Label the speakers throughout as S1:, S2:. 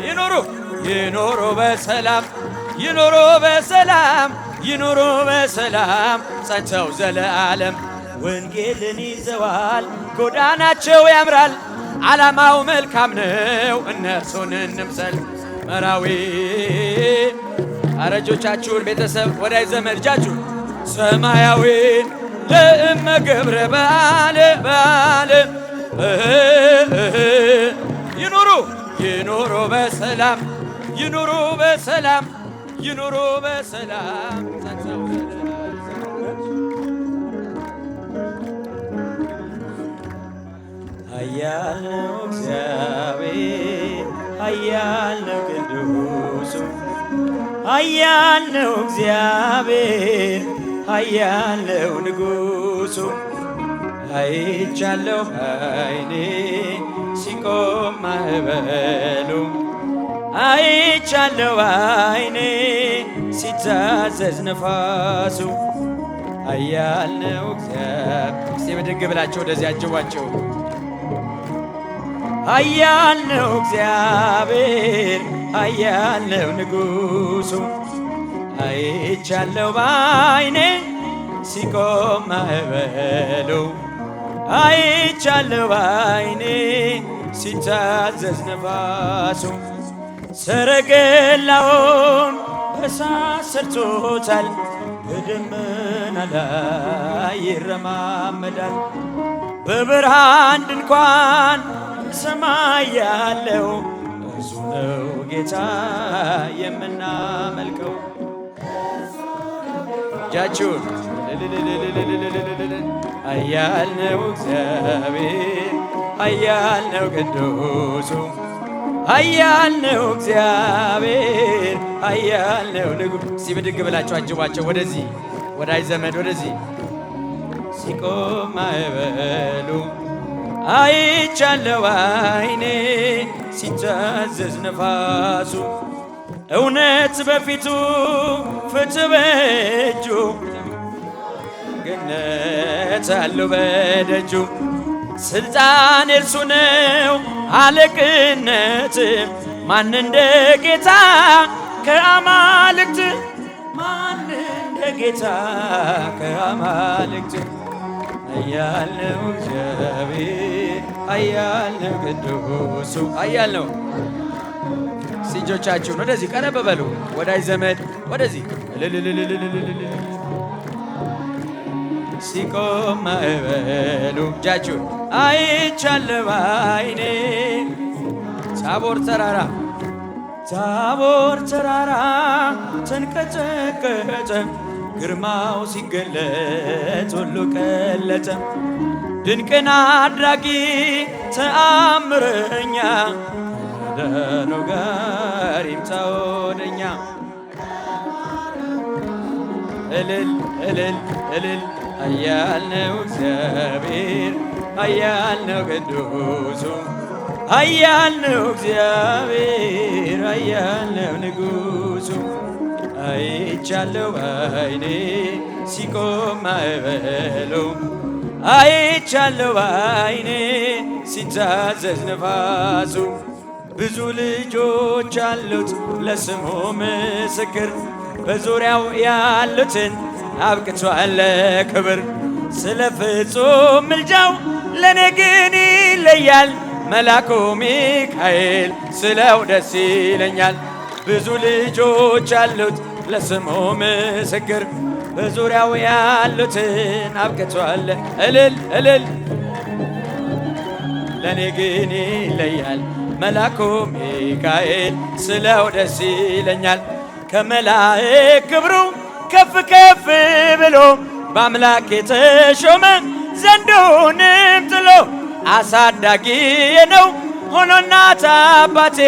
S1: ይኖሩ ይኖሩ በሰላም ይኖሩ በሰላም ይኖሩ በሰላም ጸንተው ዘለዓለም ወንጌልን ይዘዋል። ጎዳናቸው ያምራል ዓላማው መልካም ነው። እነርሱን እንምሰል መራዊ አረጆቻችሁን ቤተሰብ ወዳጅ ዘመድ እጃችሁን ሰማያዊን ለእመ ገብረ በዓል በዓል ይኑሩ ይኑሩ በሰላም ይኑሩ በሰላም ይኑሩ በሰላም ኃያል ነው እግዚአብሔር ኃያል ነው ቅዱሱ ኃያል ነው እግዚአብሔር ኃያል ነው ንጉሡ አይቻለሁ ዓይኔ ሲቆም ማዕበሉ አይቻለሁ ዓይኔ ሲታዘዝ ነፋሱ ኃያል ነው እግዚአብሔር። እስቲ ብድግ ብላቸው ወደዚህ አጅቧቸው። ኃያል ነው እግዚአብሔር ኃያል ነው ንጉሡ አይቻለሁ ዓይኔ ሲቆም ማዕበሉ አይቻለሁ ዓይኔ ሲታዘዝ ነፋሱ ሰረገላውን በእሳት ሰርቶታል በደመና ላይ ይረማመዳል በብርሃን ድንኳን ሰማይ ያለው እሱ ነው ጌታ የምናመልከው። እጃችሁን ኃያል ነው እግዚአብሔር ኃያል ነው ቅዱሱ ኃያል ነው እግዚአብሔር ኃያል ነው ንጉሡ። እስቲ ብድግ ብላችሁ አጅቧቸው ወደዚህ ወዳጅ ዘመድ ወደዚህ ሲቆም ማዕበሉ አይቻለሁ ዓይኔ ሲታዘዝ ነፋሱ እውነት በፊቱ ፍትሕ በእጁ ገነት አሉ በደጁ ስልጣን የእርሱ ነው አለቅነት ማን እንደ ጌታ ከአማልክት ማን እንደ ጌታ ከአማልክት ኃያል ነው እግዚአብሔር ኃያል ነው ቅዱሱ ኃያል ነው። እጆቻችሁን ወደዚህ ቀረብ በሉ ወዳጅ ዘመድ ወደዚህ ሲቆም ማዕበሉ እጃችሁን አይቻለሁ ዓይኔ ታቦር ተራራ ተንቀጠቀጠ ግርማው ሲገለጥ ሁሉ ቀለጠ ድንቅን አድራጊ ተአምረኛ ከማዳኑ ጋር ይምጣ ወደኛ እልል እልል እልል ኃያል ነው እግዚአብሔር ኃያል ነው ቅዱሱ ኃያል ነው እግዚአብሔር ኃያል ነው ንጉሡ አይቻለሁ ዓይኔ ሲቆም ማዕበሉ አይቻለሁ ዓይኔ ሲታዘዝ ነፋሱ ብዙ ልጆች አሉት ለስሙ ምስክር በዙሪያው ያሉትን አብቅቷል ለክብር ስለ ፍጹም ምልጃው ለኔ ግን ይለያል መልአኩ ሚካኤል ስለው ደስ ይለኛል ብዙ ልጆች አሉት ለስሙ ምስክር በዙሪያው ያሉትን አብቅቷል እልል እልል ለኔ ግን ይለያል መልአኩ ሚካኤል ስለው ደስ ይለኛል ከመላእክት ክብሩ ከፍ ከፍ ብሎ በአምላክ የተሾመ ዘንዶንም ጥሎ አሳዳጊዬ ነው ሆኖ እናት አባቴ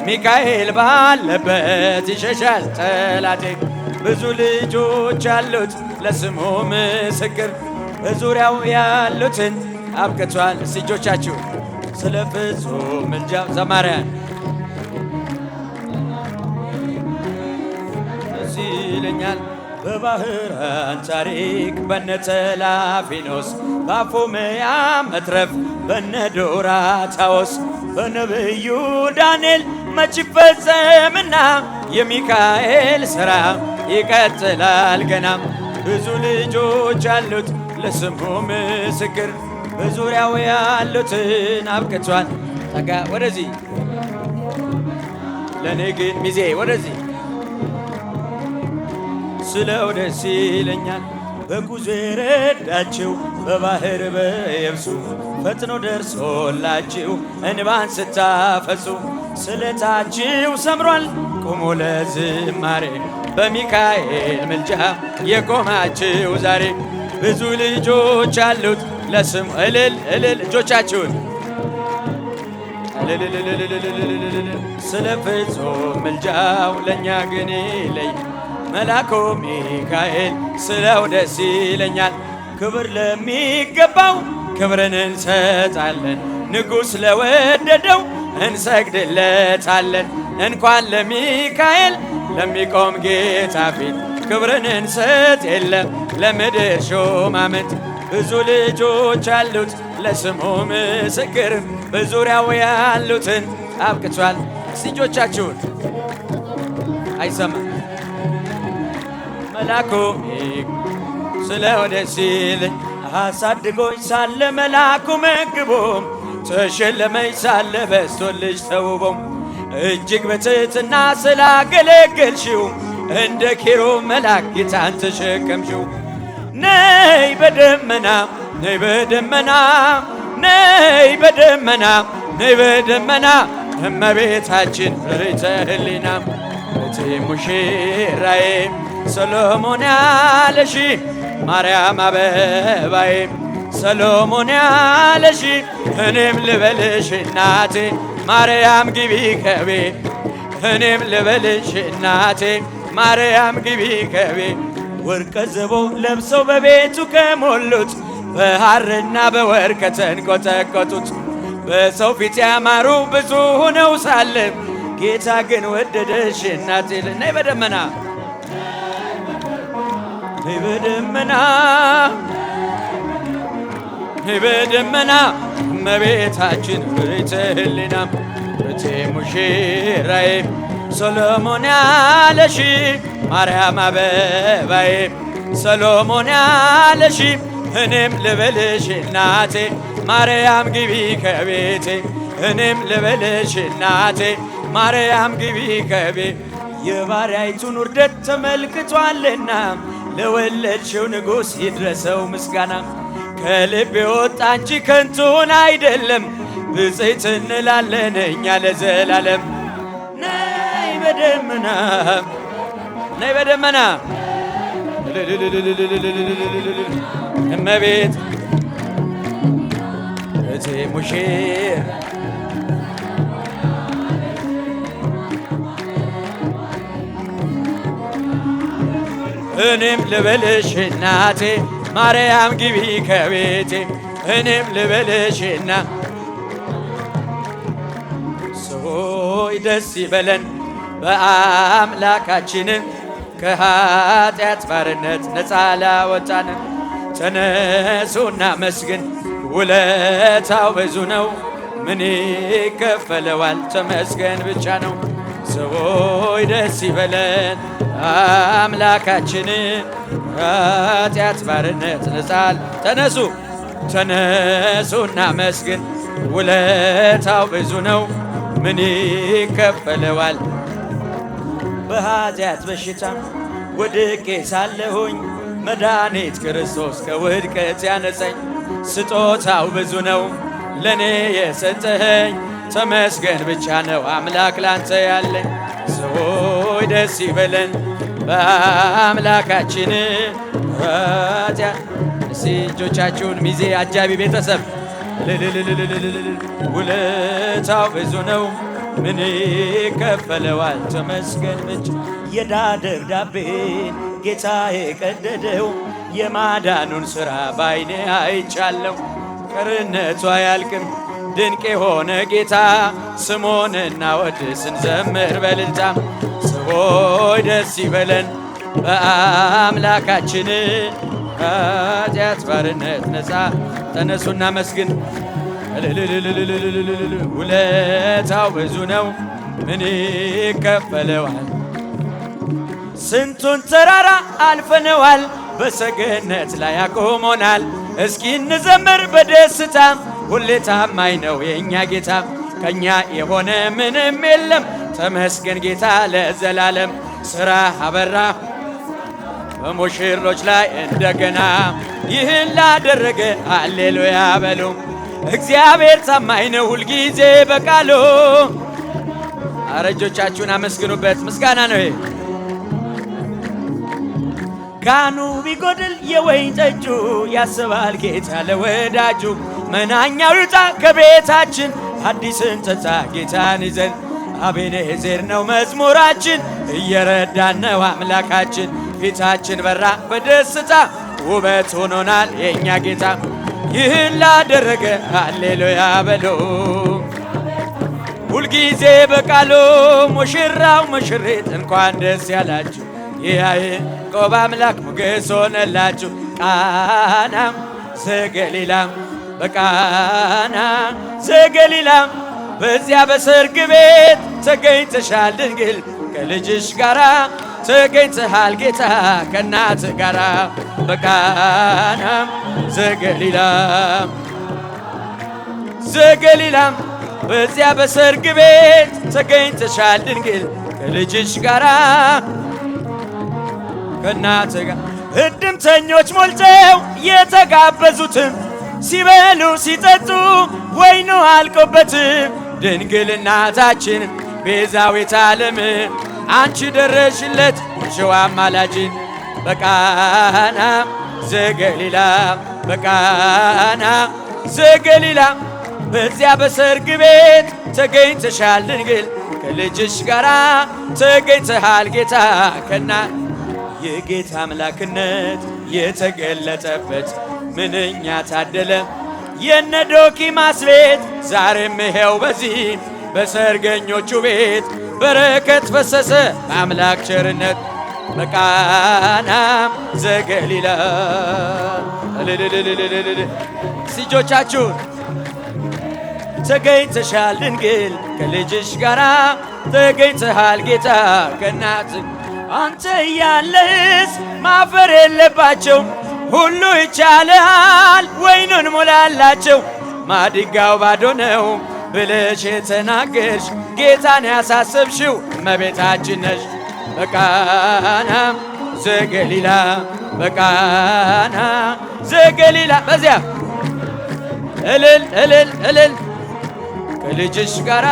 S1: ሚካኤል ባለበት ይሸሻል ጠላቴ ብዙ ልጆች አሉት ለስሙ ምስክር በዙሪያው ያሉትን አብቅቷል እጆቻችሁ ስለ ፍጹም ምልጃው ዘማሪያን ደስ ይለኛል በባህራን ታሪክ በነተላፊኖስ በአፎምያ መትረፍ በነዶራታዎስ በነብዩ ዳንኤል መች ይፈጸምና የሚካኤል ሥራ ይቀጥላል ገና። ብዙ ልጆች አሉት ለስሙ ምስክር በዙሪያው ያሉትን አብቅቷል። ጠጋ ወደዚህ ለኔ ግን ሚዜ ወደዚህ ስለው ደስ ይለኛል። በጉዞ የረዳችው በባህር በየብሱ ፈጥኖ ደርሶላችሁ እንባን ስታፈሱ ስለታችሁ ሰምሯል። ቁሙ ለዝማሬ በሚካኤል ምልጃ የቆማችሁ ዛሬ ብዙ ልጆች አሉት ለስሙ እልል እልል እጆቻችሁን ስለ ፍጹም ምልጃው ለእኛ ግን ይለይ መልአኩ ሚካኤል ስለው ደስ ይለኛል። ክብር ለሚገባው ክብርን እንሰጣለን፣ ንጉሥ ለወደደው እንሰግድለታለን። እንኳን ለሚካኤል ለሚቆም ጌታ ፊት ክብርን እንሰጥ የለም ለምድር ሹማምንት። ብዙ ልጆች አሉት ለስሙ ምስክር በዙሪያው ያሉትን አብቅቷል። እጆቻችሁን አይሰማም መልአኩ ስለው ደስ ይለኝ አሳድጎኝ ሳለ መልአኩ መግቦ ተሸለመኝ ሳለ በስቶልሽ ተውቦም እጅግ በትሕትና ስላገለገልሽው እንደ ኪሩብ መልአክ ጌታን ተሸከምሽው። ነይ በደመና ነይ በደመና ነይ በደመና ነይ በደመና እመቤታችን ርዕተ ሕሊና እቴ ሙሽራዬ ሰሎሞን ያለሽ ማርያም አበባዬ ሰሎሞን ያለሽ እኔም ልበልሽ እናቴ ማርያም ግቢ ከቤ እኔም ልበልሽ እናቴ ማርያም ግቢ ከቤ። ወርቀ ዘቦ ለብሰው በቤቱ ከሞሉት በሐርና በወርቅ ከተንቆጠቆጡት በሰው ፊት ያማሩ ብዙ ሆነው ሳለ ጌታ ግን ወደደሽ እናቴ። ነይ በደመና ነይ በደመና ነይ በደመና እመቤታችን ርዕተ ሕሊና እቴ ሙሽራዬ ሰሎሞን ያለሽ ማርያም አበባዬ ሰሎሞን ያለሽ እኔም ልበልሽ እናቴ ማርያም ግቢ ከቤቴ እኔም ልበልሽ እናቴ ማርያም ግቢ ከቤ። የባሪያይቱን ውርደት ተመልክቷልና ለወለድሽው ንጉሥ ይድረሰው ምስጋና። ከልብ የወጣ እንጂ ከንቱን አይደለም ብፅዕት እንላለን እኛ ለዘላለም። ነይ በደመና ነይ በደመና እመቤት እቴ ሙሽር እኔም ልበልሽ እናቴ ማርያም ግቢ ከቤቴ እኔም ልበልሽና ሰዎች ደስ ይበለን በአምላካችን ከኃጢአት ባርነት ነፃ ላወጣን። ተነሱና መስግን ውለታው ብዙ ነው፣ ምን ይከፈለዋል? ተመስገን ብቻ ነው። ሰዎች ደስ ይበለን አምላካችን ኃጢአት ባርነት ነፃል። ተነሱ ተነሱና መስግን ውለታው ብዙ ነው፣ ምን ይከፈለዋል? በኃጢአት በሽታ ወድቄ ሳለሁኝ መድኃኒት ክርስቶስ ከውድቀት ያነጸኝ። ስጦታው ብዙ ነው ለእኔ የሰጠኸኝ፣ ተመስገን ብቻ ነው አምላክ ላንተ ያለኝ። ሰዎች ደስ ይበለን በአምላካችን ኃጢአት። እስቲ እጆቻችሁን ሚዜ አጃቢ ቤተሰብ ውለታው ብዙ ነው ምን ይከፈለዋል? ተመስገን ብቻ። የዕዳ ደብዳቤን ጌታ የቀደደው የማዳኑን ሥራ ባይኔ አይቻለሁ። ቅርነቱ አያልቅም ድንቅ የሆነ ጌታ ስሙን እናወድስ እንዘምር በእልልታ። ሰዎች ደስ ይበለን በአምላካችን ከኃጢአት ባርነት ነፃ። ተነሱና መስግን። ውለታው ብዙ ነው ምን ይከፈለዋል? ስንቱን ተራራ አልፈነዋል በሰገነት ላይ አቆሞናል። እስኪ እንዘምር በደስታ ሁሌ ታማኝ ነው የእኛ ጌታ። ከኛ የሆነ ምንም የለም ተመስገን ጌታ ለዘላለም። ሥራ አበራ በሙሽሮች ላይ እንደገና ይህን ላደረገ ሃሌሉያ በሉ። እግዚአብሔር ታማኝ ነው ሁልጊዜ በቃሉ። አረጆቻችሁን አመስግኑበት። ምስጋና ነው። ጋኑ ቢጎድል የወይን ጠጁ ያስባል ጌታ ለወዳጁ። መናኛው ይውጣ ከቤታችን አዲስን ጠጣ ጌታን ይዘን። አቤኔዘር ነው መዝሙራችን እየረዳን ነው አምላካችን። ፊታችን በራ በደስታ ውበት ሆኖናል የእኛ ጌታ። ይህን ላደረገ ሃሌሉያ በሎ። ሁልጊዜ በቃሉ ሙሽራው ሙሽሪት እንኳን ደስ ያላችሁ። የያዕቆብ አምላክ ሞገስ ሆነላችሁ። ቃና ዘገሊላ በቃና ዘገሊላ በዚያ በሰርግ ቤት ተገኝተሻል ድንግል ከልጅሽ ጋራ ተገኝተሃል ጌታ ከእናት ጋራ። በቃና ዘገሊላ ዘገሊላ በዚያ በሰርግ ቤት ተገኝተሻል ድንግል ከልጅሽ ጋራ ከእናት ጋር። እድምተኞች ሞልተው የተጋበዙትም ሲበሉ ሲጠጡ ወይኑ አልቆበትም። ድንግል እናታችን ቤዛዊት ዓለም አንቺ ደረሽለት ሽዋ አማላጅን። በቃና ዘገሊላ በቃና ዘገሊላ በዚያ በሰርግ ቤት ተገኝተሻል ድንግል ከልጅሽ ጋራ ተገኝተሃል ጌታ ከእናት። የጌታ አምላክነት የተገለጠበት ምንኛ ታደለ የነ ዶኪማስ ቤት። ዛሬም ይሄው በዚህ በሰርገኞቹ ቤት በረከት ፈሰሰ በአምላክ ቸርነት። በቃና ዘገሊላ እጆቻችሁን ተገኝተሻል ድንግል ከልጅሽ ጋራ ተገኝተሃል ጌታ ከእናት። አንተ እያለህስ ማፈር የለባቸው ሁሉ ይቻልሃል ወይኑን ሞላላቸው። ማድጋው ባዶ ነው ብለሽ የተናገርሽ ጌታን ያሳሰብሽው እመቤታችን ነሽ። በቃና ዘገሊላ በቃና ዘገሊላ በዚያ እልል እልል እልል ከልጅሽ ጋራ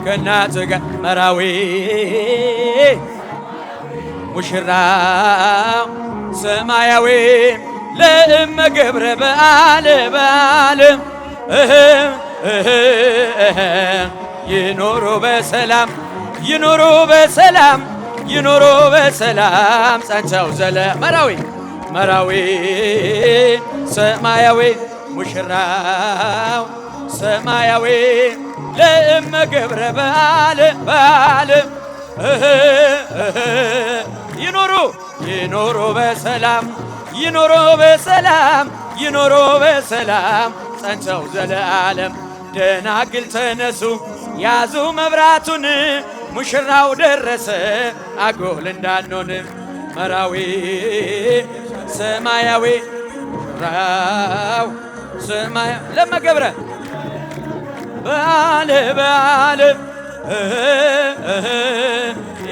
S1: ከእናት ጋር መራዊ ሙሽራው ሰማያዊ ለእመ ገብረ በዓል በዓል ይኖሩ በሰላም ይኖሩ በሰላም ይኖሩ በሰላም ጸንተው ዘለ መራዊ መራዊ ሰማያዊ ሙሽራው ሰማያዊ ለእመ ገብረ በዓል በዓል ይኖሩ ይኖሩ በሰላም ይኖሩ በሰላም ይኖሩ በሰላም ጸንተው ዘለዓለም። ደናግል ተነሱ ያዙ መብራቱን ሙሽራው ደረሰ አጎል እንዳንሆን። መራዊ ሰማያዊ ራው ሰማያዊ ለእመ ገብረ በዓል በዓል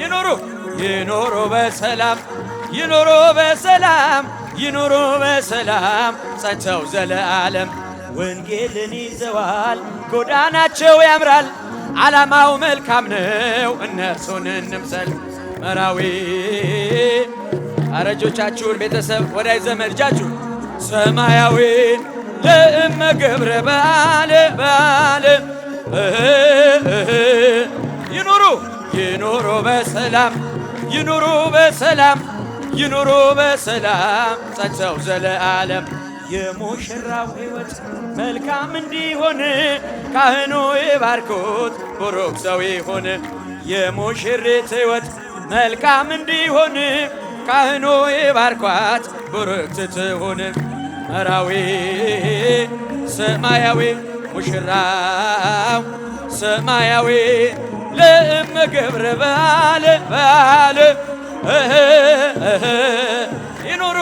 S1: ይኖሩ ይኖሩ በሰላም ይኖሩ በሰላም ይኖሩ በሰላም ጸንተው ዘለዓለም። ወንጌልን ይዘዋል ጎዳናቸው ያምራል ዓላማው መልካም ነው እነርሱን እንምሰል። መራዊ አረጆቻችሁን ቤተሰብ ወዳጅ ዘመድ እጃችሁን ሰማያዊ ለእመ ገብረ በዓል በዓል ይኑሩ ይኑሩ በሰላም ይኑሩ በሰላም ይኑሩ በሰላም ጸንተው ዘለዓለም። የሙሽራው ሕይወት መልካም እንዲሆን ካህኑ ይባርኩት ቡሩክ ሰው ይሁን። የሙሽሪት ሕይወት መልካም እንዲሆን ካህኑ ይባርኳት ቡርክት ትሁን። መራዊ ሰማያዊ ሙሽራው ሰማያዊ ለእመ ገብረ በዓል በዓል ይኖሩ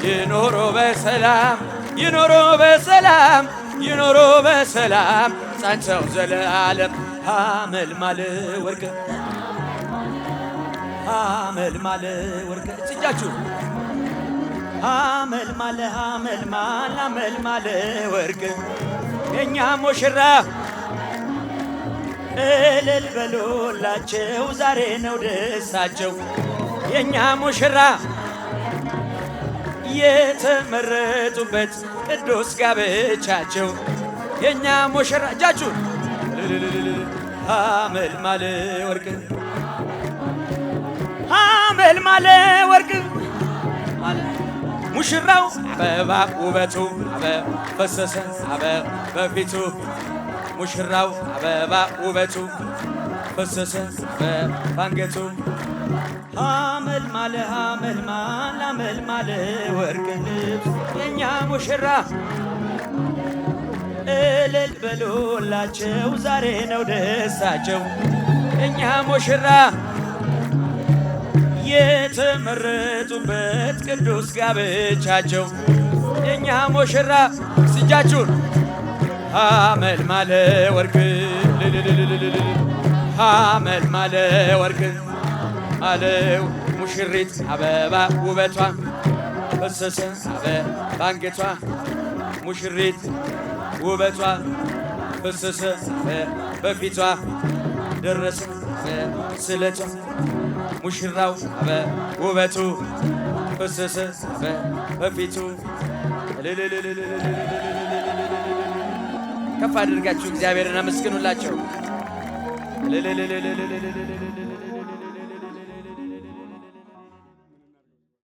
S1: ይኖሩ በሰላም ይኖሩ በሰላም ይኖሩ በሰላም ጸንተው ዘለዓለም ሐመልማል ወርቅ ሐመልማል ወርቅ እጃችሁ ሐመልማል ሐመልማል ሐመልማል ወርቅ የኛ ሙሽራ እልል በሉላቸው ዛሬ ነው ደስታቸው። የኛ ሙሽራ የተመረጡበት ቅዱስ ጋብቻቸው። የኛ ሙሽራ እጃችሁን ሐመልማል ወርቅ ሐመልማል ወርቅ ሙሽራው አበባ ውበቱ አበባ ፈሰሰ አበባ በፊቱ ሙሽራው አበባ ውበቱ ፈሰሰ አበባ ባንገቱ ሐመልማል ሐመልማል ሐመልማል ወርቅ ልብስ የኛ ሙሽራ እልል በሉላቸው ዛሬ ነው ደስታቸው። የኛ ሙሽራ የተመረጡበት ቅዱስ ጋብቻቸው። የኛ ሙሽራ እጃችሁን ሐመልማል ወርቅ ሐመልማል ወርቅ አለው ሙሽሪት አበባ ውበቷ ፈሰሰ አበባ ባንገቷ ሙሽሪት ውበቷ ፈሰሰ በፊቷ ደረሰ ስለቷ ሙሽራው ውበቱ ፈሰሰ በፊቱ። ከፍ አድርጋችሁ እግዚአብሔርን አመስግኑላቸው።